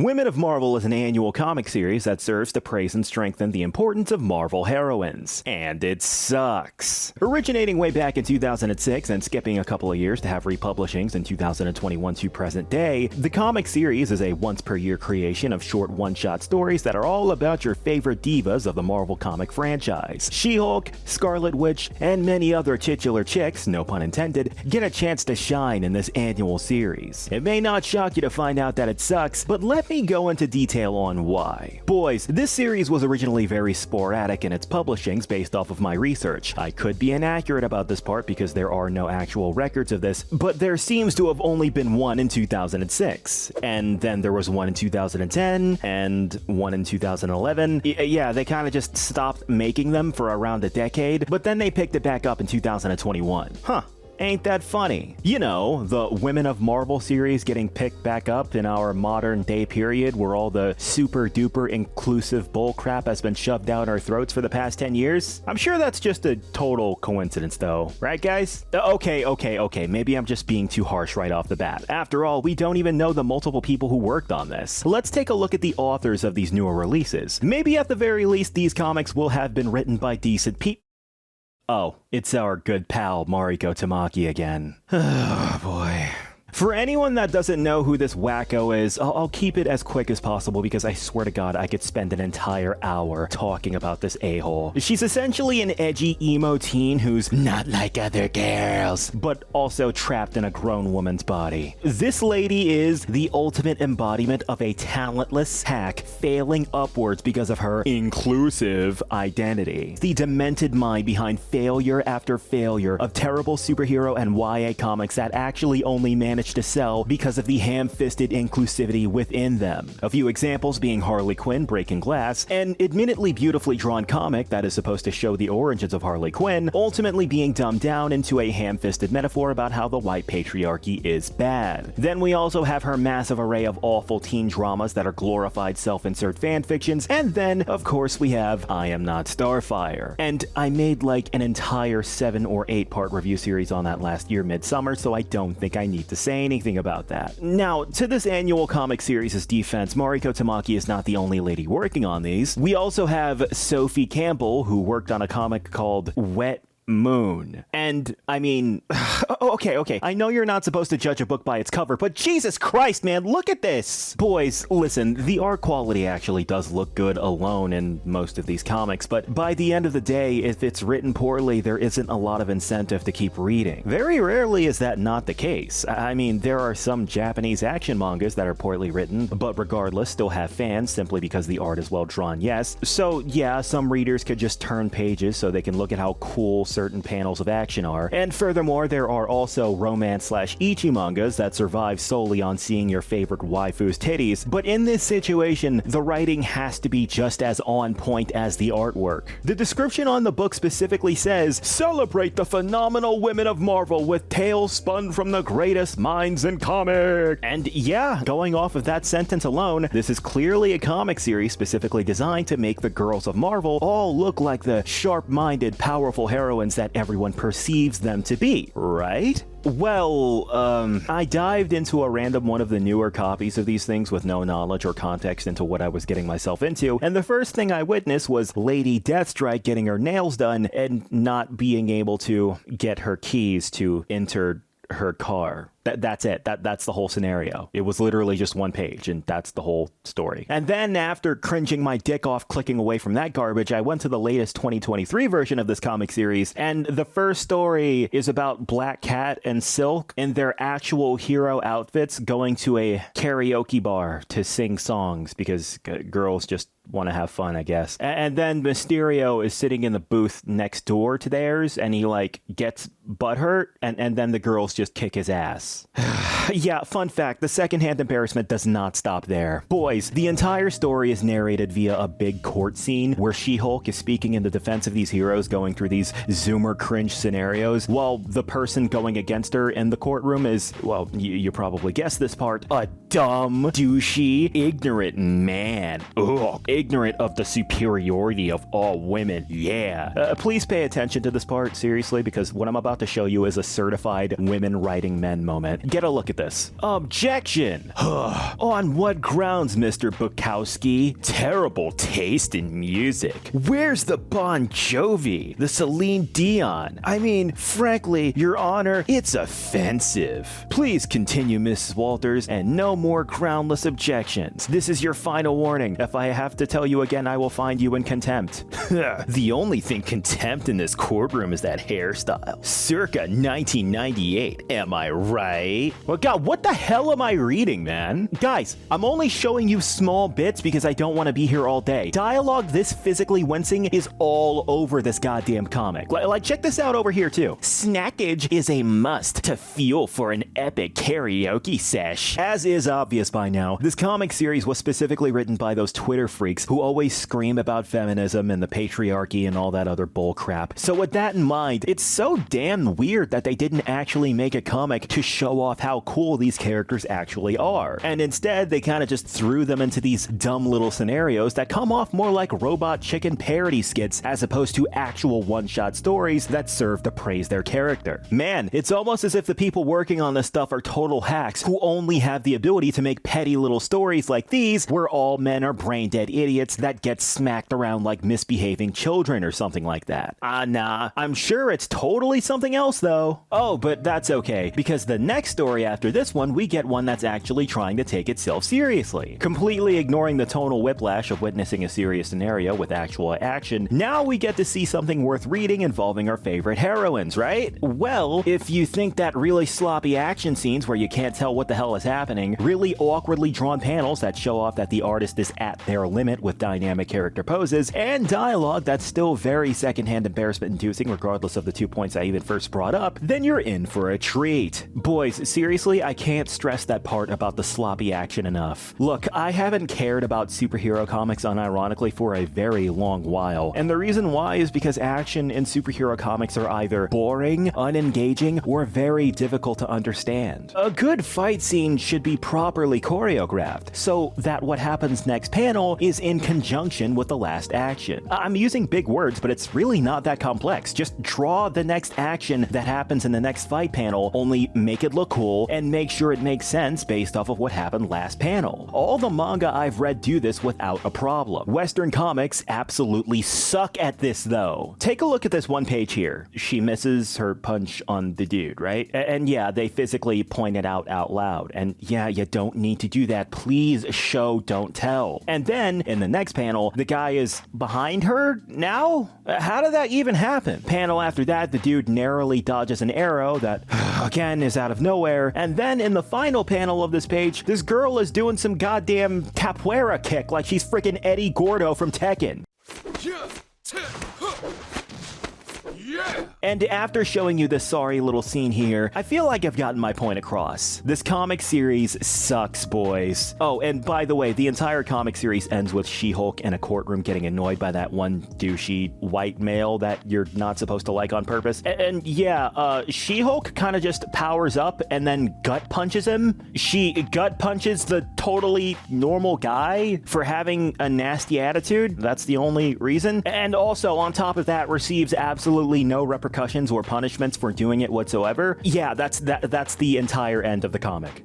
Women of Marvel is an annual comic series that serves to praise and strengthen the importance of Marvel heroines. And it sucks. Originating way back in 2006 and skipping a couple of years to have republishings in 2021 to present day, the comic series is a once-per-year creation of short one-shot stories that are all about your favorite divas of the Marvel comic franchise. She-Hulk, Scarlet Witch, and many other titular chicks, no pun intended, get a chance to shine in this annual series. It may not shock you to find out that it sucks, but let me go into detail on why. Boys, this series was originally very sporadic in its publishings based off of my research. I could be inaccurate about this part because there are no actual records of this, but there seems to have only been one in 2006, and then there was one in 2010, and one in 2011. Yeah, they kind of just stopped making them for around a decade, but then they picked it back up in 2021. Huh. Ain't that funny? You know, the Women of Marvel series getting picked back up in our modern day period where all the super duper inclusive bullcrap has been shoved down our throats for the past 10 years? I'm sure that's just a total coincidence though, right guys? Okay, maybe I'm just being too harsh right off the bat. After all, we don't even know the multiple people who worked on this. Let's take a look at the authors of these newer releases. Maybe at the very least these comics will have been written by decent people. Oh, it's our good pal Mariko Tamaki again. Oh boy. For anyone that doesn't know who this wacko is, I'll keep it as quick as possible because I swear to God I could spend an entire hour talking about this a-hole. She's essentially an edgy emo teen who's not like other girls, but also trapped in a grown woman's body. This lady is the ultimate embodiment of a talentless hack failing upwards because of her inclusive identity. The demented mind behind failure after failure of terrible superhero and YA comics that actually only manage to sell because of the ham-fisted inclusivity within them. A few examples being Harley Quinn Breaking Glass, an admittedly beautifully drawn comic that is supposed to show the origins of Harley Quinn, ultimately being dumbed down into a ham-fisted metaphor about how the white patriarchy is bad. Then we also have her massive array of awful teen dramas that are glorified self-insert fanfictions, and then, of course, we have I Am Not Starfire. And I made like an entire 7 or 8 part review series on that last year midsummer, so I don't think I need to say anything about that. Now, to this annual comic series' defense, Mariko Tamaki is not the only lady working on these. We also have Sophie Campbell, who worked on a comic called Wet Moon. And I mean, okay, I know you're not supposed to judge a book by its cover, but Jesus Christ, man, look at this! Boys, listen, the art quality actually does look good alone in most of these comics, but by the end of the day, if it's written poorly, there isn't a lot of incentive to keep reading. Very rarely is that not the case. I mean, there are some Japanese action mangas that are poorly written, but regardless, still have fans simply because the art is well drawn, yes. So yeah, some readers could just turn pages so they can look at how cool certain panels of action are. And furthermore, there are also romance/ecchi mangas that survive solely on seeing your favorite waifu's titties, but in this situation, the writing has to be just as on point as the artwork. The description on the book specifically says, "Celebrate the phenomenal women of Marvel with tales spun from the greatest minds in comic." And yeah, going off of that sentence alone, this is clearly a comic series specifically designed to make the girls of Marvel all look like the sharp-minded, powerful heroines that everyone perceives them to be, right? Well, I dived into a random one of the newer copies of these things with no knowledge or context into what I was getting myself into, and the first thing I witnessed was Lady Deathstrike getting her nails done and not being able to get her keys to enter her car. That's it. That's the whole scenario. It was literally just one page, and that's the whole story. And then after cringing my dick off clicking away from that garbage, I went to the latest 2023 version of this comic series, and the first story is about Black Cat and Silk in their actual hero outfits going to a karaoke bar to sing songs because girls just want to have fun, I guess. And then Mysterio is sitting in the booth next door to theirs, and he like gets butthurt, and then the girls just kick his ass. Yeah, fun fact, the secondhand embarrassment does not stop there. Boys, the entire story is narrated via a big court scene where She-Hulk is speaking in the defense of these heroes going through these zoomer cringe scenarios, while the person going against her in the courtroom is, well, you probably guessed this part, a dumb, douchey, ignorant man. Ugh. ignorant of the superiority of all women. Yeah. Please pay attention to this part, seriously, because what I'm about to show you is a certified women writing men moment. Get a look at this. Objection! On what grounds, Mr. Bukowski? Terrible taste in music. Where's the Bon Jovi? The Celine Dion? I mean, frankly, Your Honor, it's offensive. Please continue, Mrs. Walters, and no more groundless objections. This is your final warning. If I have to tell you again, I will find you in contempt. The only thing contempt in this courtroom is that hairstyle. Circa 1998, am I right? Well, God, what the hell am I reading, man? Guys, I'm only showing you small bits because I don't want to be here all day. Dialogue this physically wincing is all over this goddamn comic. Like, check this out over here, too. Snackage is a must to fuel for an epic karaoke sesh. As is obvious by now, this comic series was specifically written by those Twitter freaks who always scream about feminism and the patriarchy and all that other bull crap. So with that in mind, it's so damn weird that they didn't actually make a comic to show off how cool these characters actually are. And instead, they kind of just threw them into these dumb little scenarios that come off more like Robot Chicken parody skits as opposed to actual one-shot stories that serve to praise their character. Man, it's almost as if the people working on this stuff are total hacks who only have the ability to make petty little stories like these where all men are brain-dead idiots that get smacked around like misbehaving children or something like that. Nah, I'm sure it's totally something else though. Oh, but that's okay, because the next story after this one, we get one that's actually trying to take itself seriously. Completely ignoring the tonal whiplash of witnessing a serious scenario with actual action, now we get to see something worth reading involving our favorite heroines, right? Well, if you think that really sloppy action scenes where you can't tell what the hell is happening, really awkwardly drawn panels that show off that the artist is at their limit with dynamic character poses, and dialogue that's still very secondhand embarrassment inducing regardless of the 2 points I even first brought up, then you're in for a treat. Boys, seriously, I can't stress that part about the sloppy action enough. Look, I haven't cared about superhero comics unironically for a very long while, and the reason why is because action in superhero comics are either boring, unengaging, or very difficult to understand. A good fight scene should be properly choreographed, so that what happens next panel is in conjunction with the last action. I'm using big words, but it's really not that complex. Just draw the next action that happens in the next fight panel, only make it look cool, and make sure it makes sense based off of what happened last panel. All the manga I've read do this without a problem. Western comics absolutely suck at this though. Take a look at this one page here. She misses her punch on the dude, right? And yeah, they physically point it out loud. And yeah, you don't need to do that. Please show, don't tell. And then in the next panel, the guy is behind her now? How did that even happen? Panel after that, the dude narrowly dodges an arrow that again is out of nowhere. And then in the final panel of this page, this girl is doing some goddamn capoeira kick like she's freaking Eddie Gordo from Tekken. Yeah. And after showing you this sorry little scene here, I feel like I've gotten my point across. This comic series sucks, boys. Oh, and by the way, the entire comic series ends with She-Hulk in a courtroom getting annoyed by that one douchey white male that you're not supposed to like on purpose. And yeah, She-Hulk kind of just powers up and then gut punches him. She gut punches the totally normal guy for having a nasty attitude. That's the only reason. And also, on top of that, receives absolutely no repercussions or punishments for doing it whatsoever. Yeah, that's the entire end of the comic.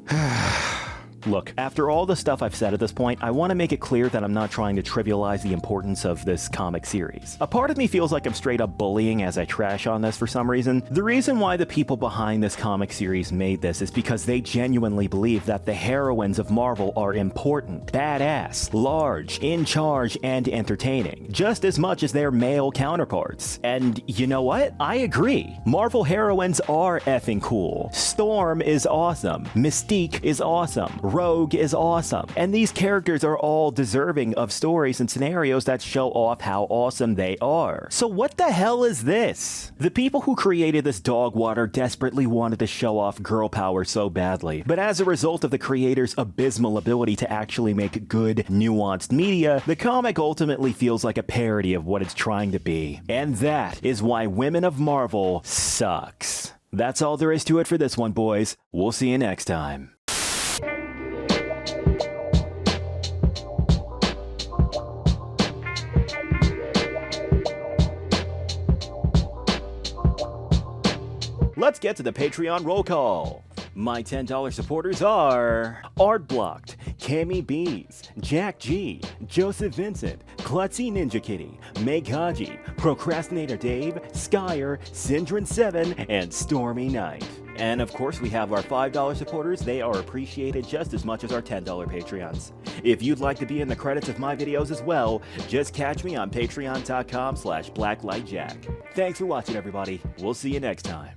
Look, after all the stuff I've said at this point, I want to make it clear that I'm not trying to trivialize the importance of this comic series. A part of me feels like I'm straight up bullying as I trash on this for some reason. The reason why the people behind this comic series made this is because they genuinely believe that the heroines of Marvel are important, badass, large, in charge, and entertaining, just as much as their male counterparts. And you know what? I agree. Marvel heroines are effing cool. Storm is awesome. Mystique is awesome. Rogue is awesome, and these characters are all deserving of stories and scenarios that show off how awesome they are. So what the hell is this? The people who created this dog water desperately wanted to show off girl power so badly, but as a result of the creators' abysmal ability to actually make good, nuanced media, the comic ultimately feels like a parody of what it's trying to be. And that is why Women of Marvel sucks. That's all there is to it for this one, boys. We'll see you next time. let's get to the Patreon roll call. My $10 supporters are Art Blocked, Cami Bees, Jack G, Joseph Vincent, Klutzy Ninja Kitty, Meg Haji, Procrastinator Dave, Skyer, Syndrin7, and Stormy Knight. And of course, we have our $5 supporters. They are appreciated just as much as our $10 Patreons. If you'd like to be in the credits of my videos as well, just catch me on patreon.com/blacklightjack. Thanks for watching, everybody. We'll see you next time.